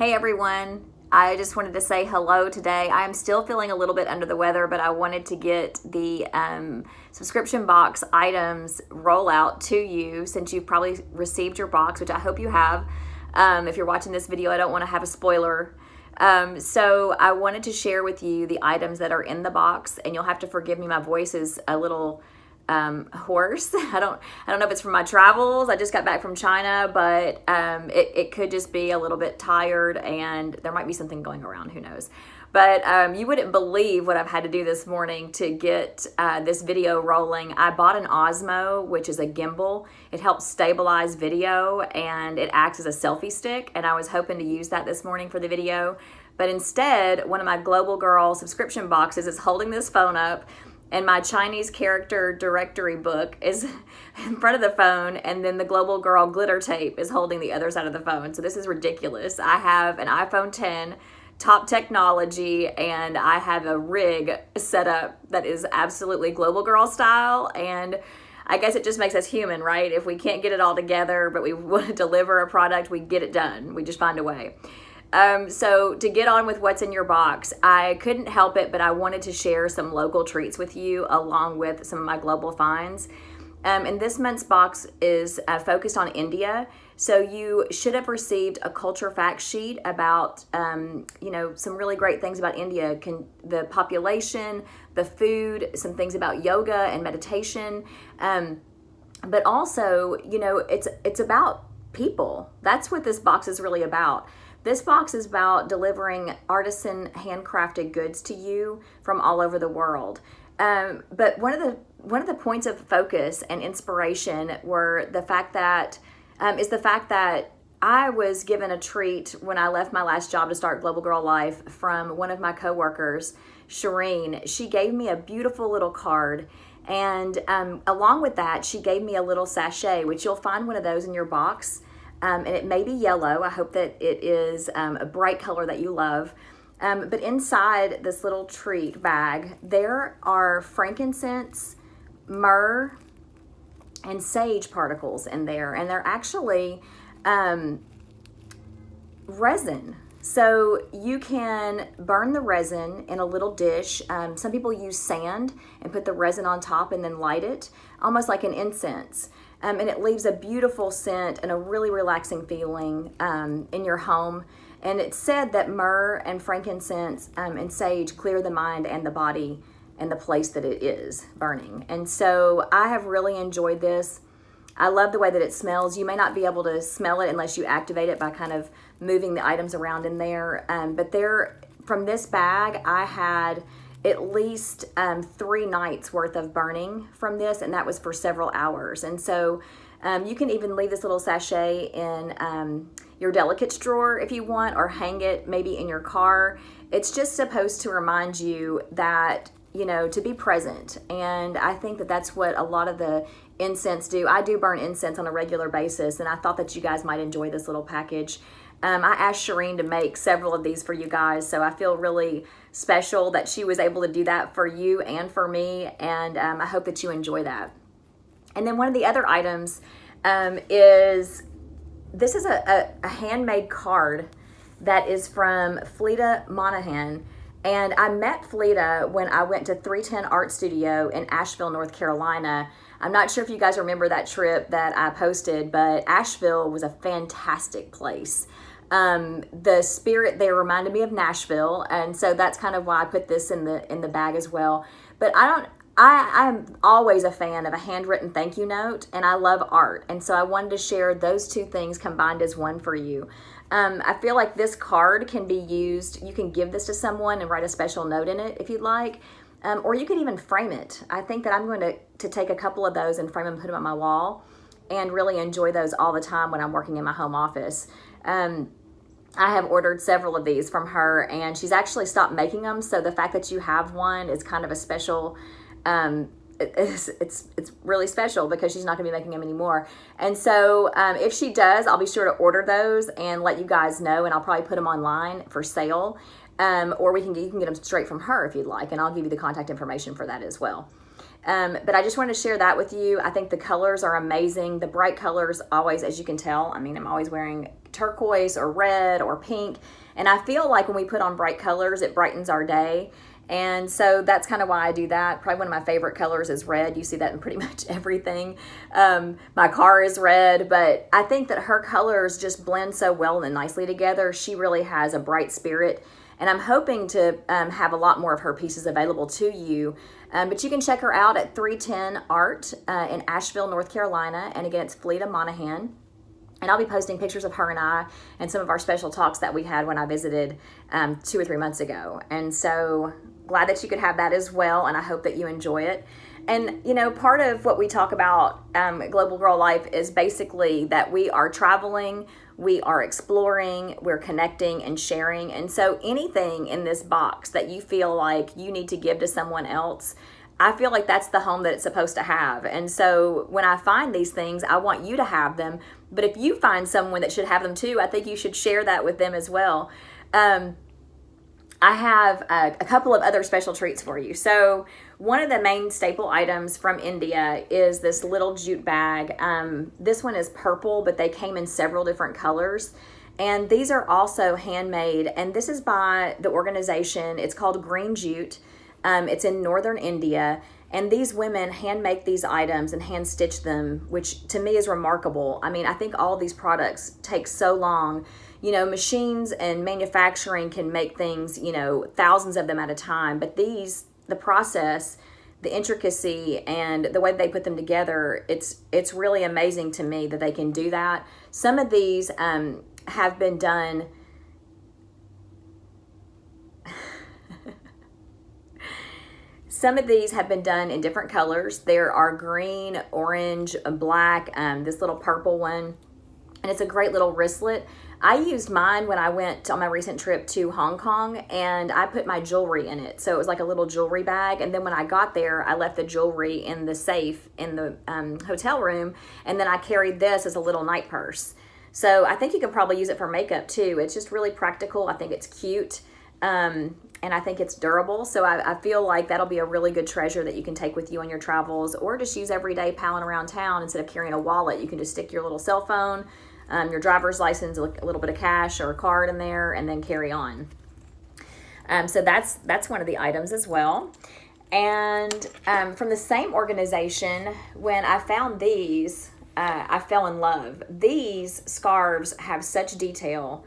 Hey everyone, I just wanted to say hello today. I am still feeling a little bit under the weather, but I wanted to get the subscription box items rollout to you since you've probably received your box, which I hope you have. If you're watching this video, I don't want to have a spoiler. So I wanted to share with you the items that are in the box, and you'll have to forgive me, my voice is a little hoarse. I don't know if it's from my travels. I just got back from China, but it could just be a little bit tired, and there might be something going around, who knows. But you wouldn't believe what I've had to do this morning to get this video rolling. I bought an Osmo, which is a gimbal. It helps stabilize video, and it acts as a selfie stick, and I was hoping to use that this morning for the video. But instead, one of my Global Girl subscription boxes is holding this phone up, and my Chinese character directory book is in front of the phone, and then the Global Girl glitter tape is holding the other side of the phone. So this is ridiculous. I have an iPhone 10, top technology, and I have a rig set up that is absolutely Global Girl style, and I guess it just makes us human, right? If we can't get it all together, but we want to deliver a product, we get it done. We just find a way. So to get on with what's in your box, I couldn't help it, but I wanted to share some local treats with you along with some of my global finds. And this month's box is focused on India. So you should have received a culture fact sheet about, some really great things about India, the population, the food, some things about yoga and meditation. But also, it's about people. That's what this box is really about. This box is about delivering artisan handcrafted goods to you from all over the world. But one of the points of focus and inspiration were the fact that I was given a treat when I left my last job to start GlobalGirlLife from one of my coworkers, Shireen. She gave me a beautiful little card, and along with that, she gave me a little sachet, which you'll find one of those in your box. And it may be yellow. I hope that it is a bright color that you love. But inside this little treat bag, there are frankincense, myrrh, and sage particles in there. And they're actually resin. So you can burn the resin in a little dish. Some people use sand and put the resin on top and then light it, almost like an incense. And it leaves a beautiful scent and a really relaxing feeling in your home. And it's said that myrrh and frankincense and sage clear the mind and the body and the place that it is burning. And so I have really enjoyed this. I love the way that it smells. You may not be able to smell it unless you activate it by kind of moving the items around in there. But from this bag, I had at least 3 nights worth of burning from this, and that was for several hours. And so you can even leave this little sachet in your delicates drawer if you want, or hang it maybe in your car. It's just supposed to remind you that, to be present. And I think that that's what a lot of the incense do. I do burn incense on a regular basis, and I thought that you guys might enjoy this little package. I asked Shireen to make several of these for you guys, so I feel really special that she was able to do that for you and for me, and I hope that you enjoy that. And then one of the other items is a handmade card that is from Fleeta Monahan. And I met Fleeta when I went to 310 Art Studio in Asheville, North Carolina. I'm not sure if you guys remember that trip that I posted, but Asheville was a fantastic place. The spirit there reminded me of Nashville, and so that's kind of why I put this in the bag as well. But I'm always a fan of a handwritten thank you note, and I love art, and so I wanted to share those two things combined as one for you. I feel like this card can be used. You can give this to someone and write a special note in it if you'd like, or you could even frame it. I think that I'm going to take a couple of those and frame them and put them on my wall, and really enjoy those all the time when I'm working in my home office. I have ordered several of these from her, and she's actually stopped making them, so the fact that you have one is kind of a special, it's really special because she's not going to be making them anymore. And so if she does, I'll be sure to order those and let you guys know, and I'll probably put them you for sale, or you can get them straight from her if you'd like, and I'll give you the contact information for that as well. But I just wanted to share that with you. I think the colors are amazing. The bright colors always, as you can tell, I mean, I'm always wearing turquoise or red or pink. And I feel like when we put on bright colors, it brightens our day. And so that's kind of why I do that. Probably one of my favorite colors is red. You see that in pretty much everything. My car is red, but I think that her colors just blend so well and nicely together. She really has a bright spirit. And I'm hoping to have a lot more of her pieces available to you. But you can check her out at 310 Art in Asheville, North Carolina. And again, it's Fleeta Monahan. And I'll be posting pictures of her and I and some of our special talks that we had when I visited 2 or 3 months ago. And so glad that you could have that as well. And I hope that you enjoy it. And, you know, part of what we talk about at Global Girl Life is basically that we are traveling, we are exploring, we're connecting and sharing. And so anything in this box that you feel like you need to give to someone else, I feel like that's the home that it's supposed to have. And so when I find these things, I want you to have them. But if you find someone that should have them too, I think you should share that with them as well. I have a couple of other special treats for you. So one of the main staple items from India is this little jute bag. This one is purple, but they came in several different colors. And these are also handmade. And this is by the organization. It's called Green Jute. It's in northern India. And these women hand make these items and hand stitch them, which to me is remarkable. I mean, I think all of these products take so long. You know, machines and manufacturing can make things, you know, thousands of them at a time. But these, the process, the intricacy, and the way they put them together, it's really amazing to me that they can do that. Some of these have been done. Some of these have been done in different colors. There are green, orange, black, this little purple one, and it's a great little wristlet. I used mine when I went on my recent trip to Hong Kong, and I put my jewelry in it. So it was like a little jewelry bag. And then when I got there, I left the jewelry in the safe in the hotel room. And then I carried this as a little night purse. So I think you can probably use it for makeup too. It's just really practical. I think it's cute. And I think it's durable. So I feel like that'll be a really good treasure that you can take with you on your travels, or just use every day palling around town. Instead of carrying a wallet, you can just stick your little cell phone, your driver's license, a little bit of cash or a card in there, and then carry on. So that's one of the items as well. And from the same organization, when I found these, I fell in love. These scarves have such detail.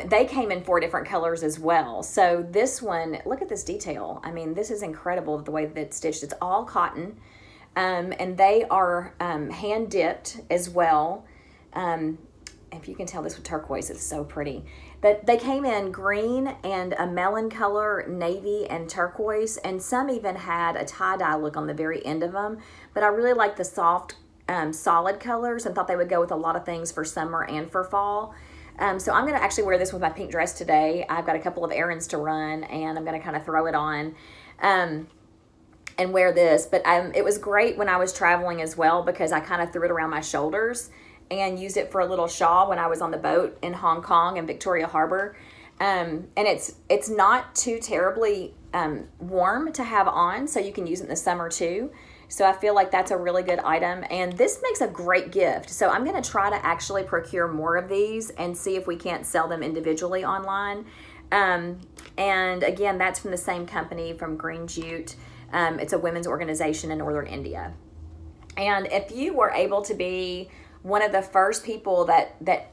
They came in 4 different colors as well. So this one, look at this detail. I mean, this is incredible the way that it's stitched. It's all cotton, and they are hand dipped as well. If you can tell, this with turquoise, it's so pretty. But they came in green and a melon color, navy and turquoise, and some even had a tie-dye look on the very end of them. But I really like the soft, solid colors and thought they would go with a lot of things for summer and for fall. So I'm going to actually wear this with my pink dress today. I've got a couple of errands to run, and I'm going to kind of throw it on and wear this. But it was great when I was traveling as well, because I kind of threw it around my shoulders and used it for a little shawl when I was on the boat in Hong Kong and Victoria Harbor. And it's not too terribly warm to have on, so you can use it in the summer too. So I feel like that's a really good item, and this makes a great gift. So I'm going to try to actually procure more of these and see if we can't sell them individually online. And again, that's from the same company, from Green Jute. It's a women's organization in northern India. And if you were able to be one of the first people that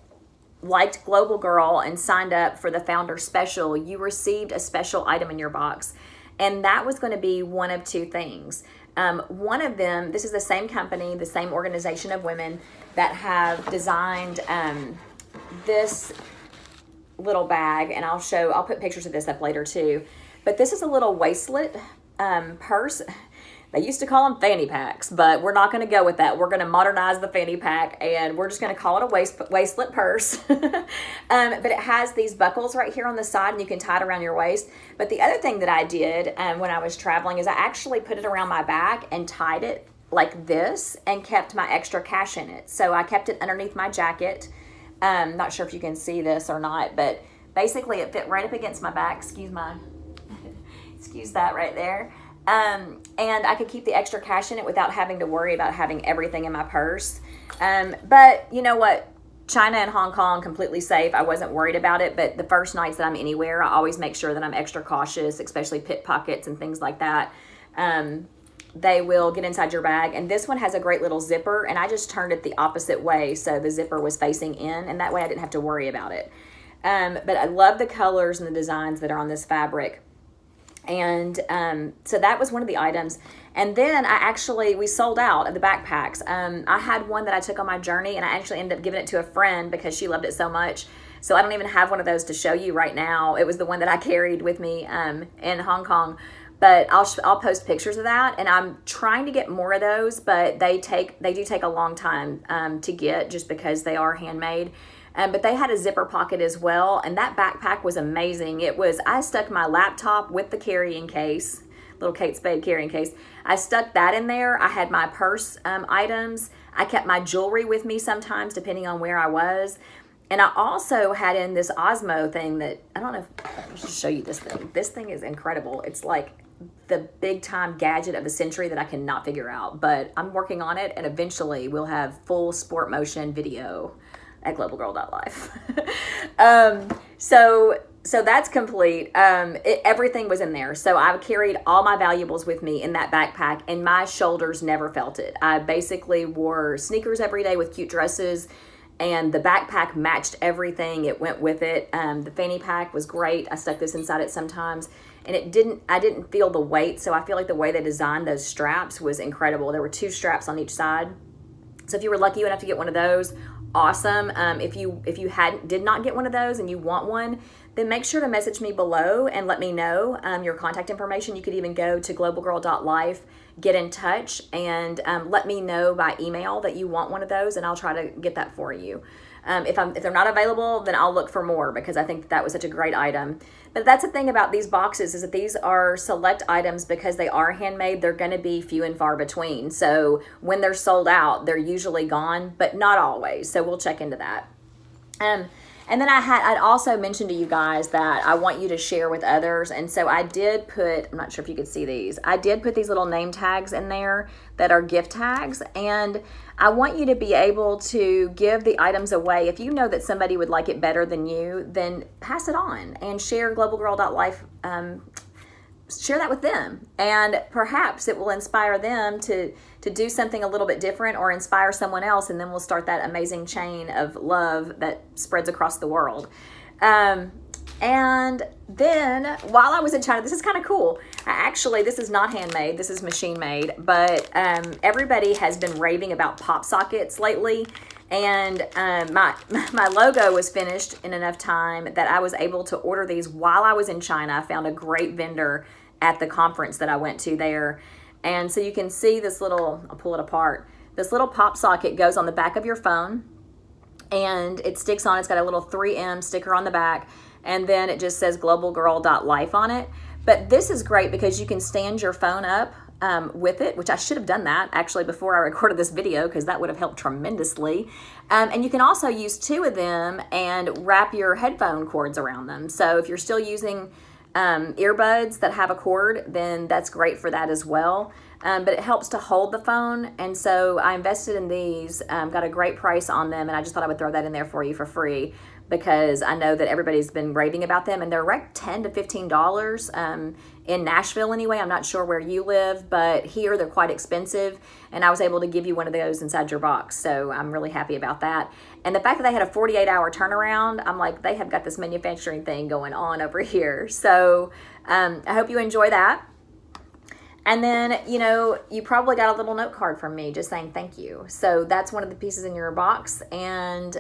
liked Global Girl and signed up for the Founder Special, you received a special item in your box. And that was going to be one of 2 things. One of them, this is the same company, the same organization of women that have designed this little bag. And I'll put pictures of this up later too. But this is a little waistlet purse. They used to call them fanny packs, but we're not going to go with that. We're going to modernize the fanny pack, and we're just going to call it a waistlet purse. But it has these buckles right here on the side, and you can tie it around your waist. But the other thing that I did when I was traveling is I actually put it around my back and tied it like this and kept my extra cash in it. So I kept it underneath my jacket. Not sure if you can see this or not, but basically it fit right up against my back. Excuse that right there. And I could keep the extra cash in it without having to worry about having everything in my purse. But you know what? China and Hong Kong, completely safe. I wasn't worried about it, but the first nights that I'm anywhere, I always make sure that I'm extra cautious, especially pickpockets and things like that. They will get inside your bag. And this one has a great little zipper, and I just turned it the opposite way so the zipper was facing in, and that way I didn't have to worry about it. But I love the colors and the designs that are on this fabric. And so that was one of the items. And then we sold out of the backpacks. I had one that I took on my journey, and I actually ended up giving it to a friend because she loved it so much. So I don't even have one of those to show you right now. It was the one that I carried with me in Hong Kong. But I'll post pictures of that, and I'm trying to get more of those, but they do take a long time to get just because they are handmade. But they had a zipper pocket as well, and that backpack was amazing. I stuck my laptop with the carrying case, little Kate Spade carrying case. I stuck that in there. I had my purse items. I kept my jewelry with me sometimes, depending on where I was. And I also had in this Osmo thing that, I don't know, I'll just show you this thing. This thing is incredible. It's like the big time gadget of the century that I cannot figure out, but I'm working on it, and eventually we'll have full sport motion video at GlobalGirl.Life. So that's complete. Everything was in there. So I carried all my valuables with me in that backpack, and my shoulders never felt it. I basically wore sneakers every day with cute dresses, and the backpack matched everything. It went with it. The fanny pack was great. I stuck this inside it sometimes, and I didn't feel the weight. So I feel like the way they designed those straps was incredible. There were 2 straps on each side. So if you were lucky enough to get one of those, awesome. If you did not get one of those and you want one, then make sure to message me below and let me know your contact information. You could even go to globalgirl.life, get in touch, and let me know by email that you want one of those, and I'll try to get that for you. If they're not available, then I'll look for more, because I think that was such a great item. But that's the thing about these boxes, is that these are select items. Because they are handmade, they're going to be few and far between. So when they're sold out, they're usually gone, but not always. So we'll check into that. And then I'd also mentioned to you guys that I want you to share with others. And so I did put, I'm not sure if you could see these, I did put these little name tags in there that are gift tags. And I want you to be able to give the items away. If you know that somebody would like it better than you, then pass it on and share globalgirl.life. Share that with them, and perhaps it will inspire them to do something a little bit different, or inspire someone else, and then we'll start that amazing chain of love that spreads across the world. And then while I was in China, this is kind of cool. This is not handmade, this is machine made, but everybody has been raving about pop sockets lately. And my logo was finished in enough time that I was able to order these while I was in China. I found a great vendor at the conference that I went to there. And so you can see this little, I'll pull it apart. This little pop socket goes on the back of your phone, and it sticks on. It's got a little 3M sticker on the back, and then it just says globalgirl.life on it. But this is great because you can stand your phone up with it, which I should have done that actually before I recorded this video, because that would have helped tremendously. And you can also use 2 of them and wrap your headphone cords around them. So if you're still using earbuds that have a cord, then that's great for that as well. But it helps to hold the phone. And so I invested in these, got a great price on them, and I just thought I would throw that in there for you for free, because I know that everybody's been raving about them, and they're like $10 to $15 in Nashville anyway. I'm not sure where you live, but here they're quite expensive, and I was able to give you one of those inside your box. So I'm really happy about that. And the fact that they had a 48-hour turnaround, I'm like, they have got this manufacturing thing going on over here. So I hope you enjoy that. And then, you probably got a little note card from me just saying thank you. So that's one of the pieces in your box. And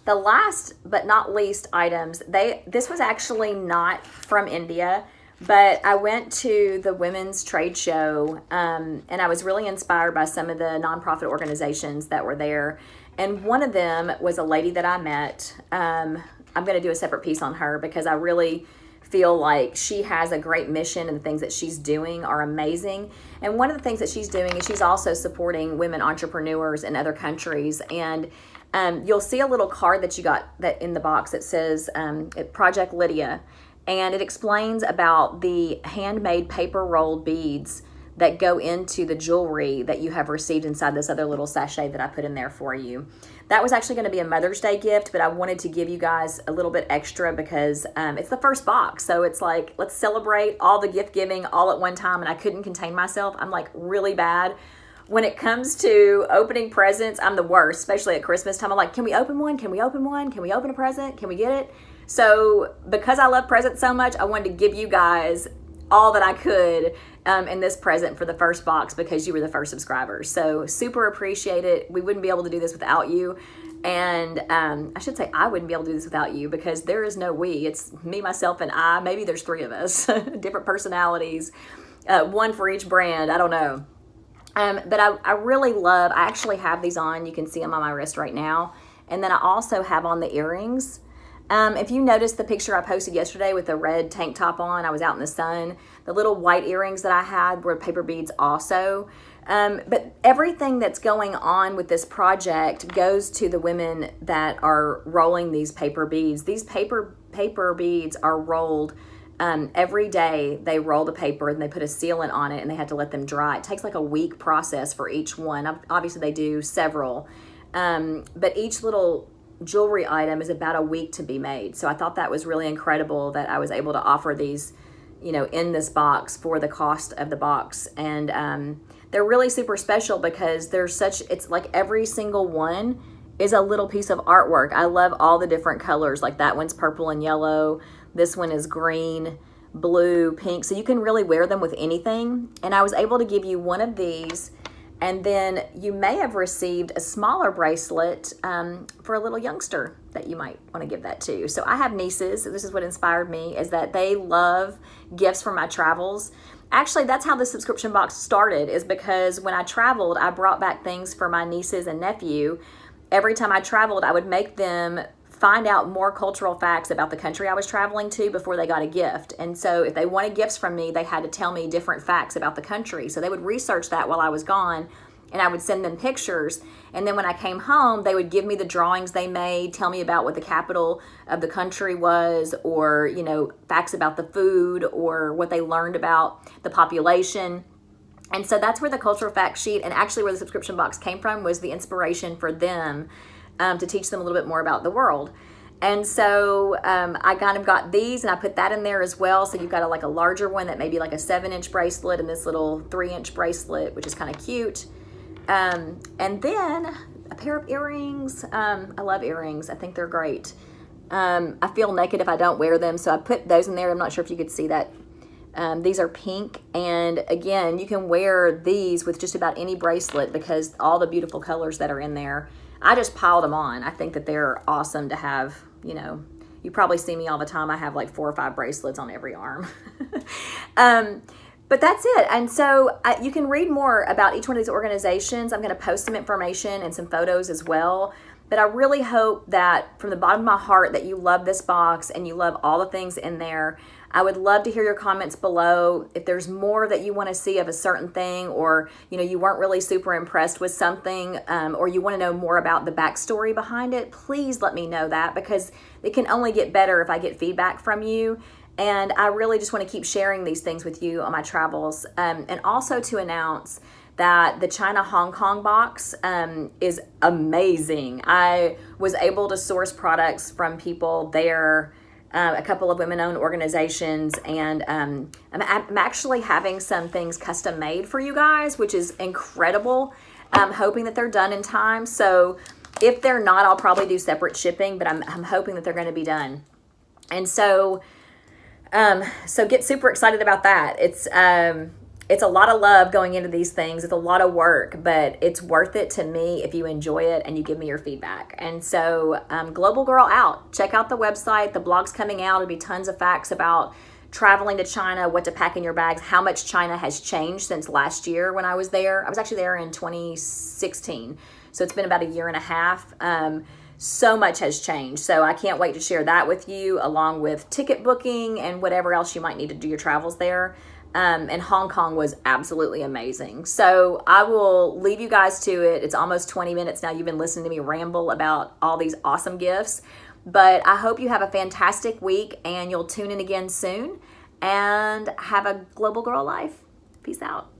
the last but not least items, this was actually not from India, but I went to the women's trade show, and I was really inspired by some of the nonprofit organizations that were there. And one of them was a lady that I met. I'm going to do a separate piece on her, because I really feel like she has a great mission, and the things that she's doing are amazing. And one of the things that she's doing is she's also supporting women entrepreneurs in other countries. And you'll see a little card that you got that in the box that says Project Lydia. and it explains about the handmade paper rolled beads that go into the jewelry that you have received inside this other little sachet that I put in there for you. That was actually going to be a Mother's Day gift, but I wanted to give you guys a little bit extra because it's the first box. So it's like, let's celebrate all the gift giving all at one time. And I couldn't contain myself. I'm like really bad. When it comes to opening presents, I'm the worst, especially at Christmas time. I'm like, can we open one? Can we open one? Can we open a present? Can we get it? So because I love presents so much, I wanted to give you guys all that I could in this present for the first box because you were the first subscribers. So super appreciate it. We wouldn't be able to do this without you. And I should say I wouldn't be able to do this without you because there is no we. It's me, myself, and I. Maybe there's 3 of us, different personalities, one for each brand. I don't know. But I really love, I actually have these on. You can see them on my wrist right now. And then I also have on the earrings. If you noticed the picture I posted yesterday with the red tank top on, I was out in the sun. The little white earrings that I had were paper beads also. But everything that's going on with this project goes to the women that are rolling these paper beads. These paper beads are rolled every day. They roll the paper and they put a sealant on it and they have to let them dry. It takes like a week process for each one. Obviously they do several, but each little jewelry item is about a week to be made. So I thought that was really incredible that I was able to offer these, you know, in this box for the cost of the box. And they're really super special because it's like every single one is a little piece of artwork. I love all the different colors. Like that one's purple and yellow. This one is green, blue, pink. So you can really wear them with anything. And I was able to give you one of these. And then you may have received a smaller bracelet for a little youngster that you might want to give that to. So I have nieces. This is what inspired me, is that they love gifts from my travels. Actually, that's how the subscription box started, is because when I traveled, I brought back things for my nieces and nephew. Every time I traveled, I would make them find out more cultural facts about the country I was traveling to before they got a gift. And so if they wanted gifts from me, they had to tell me different facts about the country. So they would research that while I was gone, and I would send them pictures. And then when I came home, they would give me the drawings they made, tell me about what the capital of the country was, or, you know, facts about the food, or what they learned about the population. And so that's where the cultural fact sheet, and actually where the subscription box came from, was the inspiration for them to teach them a little bit more about the world. And so I kind of got these, and I put that in there as well. So you've got a larger one that may be like a 7-inch bracelet, and this little 3-inch bracelet, which is kind of cute. And then a pair of earrings. I love earrings. I think they're great. I feel naked if I don't wear them, so I put those in there. I'm not sure if you could see that. These are pink, and again, you can wear these with just about any bracelet because all the beautiful colors that are in there. I just piled them on. I think that they're awesome to have. You know, you probably see me all the time. I have like 4 or 5 bracelets on every arm. But that's it. And so you can read more about each one of these organizations. I'm going to post some information and some photos as well. But I really hope that from the bottom of my heart that you love this box and you love all the things in there. I would love to hear your comments below. If there's more that you want to see of a certain thing, or you weren't really super impressed with something, or you want to know more about the backstory behind it, please let me know that, because it can only get better if I get feedback from you. And I really just want to keep sharing these things with you on my travels. And also to announce that the China Hong Kong box is amazing. I was able to source products from people there, a couple of women-owned organizations, and I'm actually having some things custom made for you guys, which is incredible. I'm hoping that they're done in time. So if they're not, I'll probably do separate shipping, but I'm hoping that they're going to be done. And so get super excited about that. It's a lot of love going into these things. It's a lot of work, but it's worth it to me if you enjoy it and you give me your feedback. And so Global Girl out. Check out the website. The blog's coming out. There'll be tons of facts about traveling to China, what to pack in your bags, how much China has changed since last year when I was there. I was actually there in 2016. So it's been about a year and a half. So much has changed. So I can't wait to share that with you, along with ticket booking and whatever else you might need to do your travels there. And Hong Kong was absolutely amazing. So I will leave you guys to it. It's almost 20 minutes now. You've been listening to me ramble about all these awesome gifts. But I hope you have a fantastic week and you'll tune in again soon. And have a global girl life. Peace out.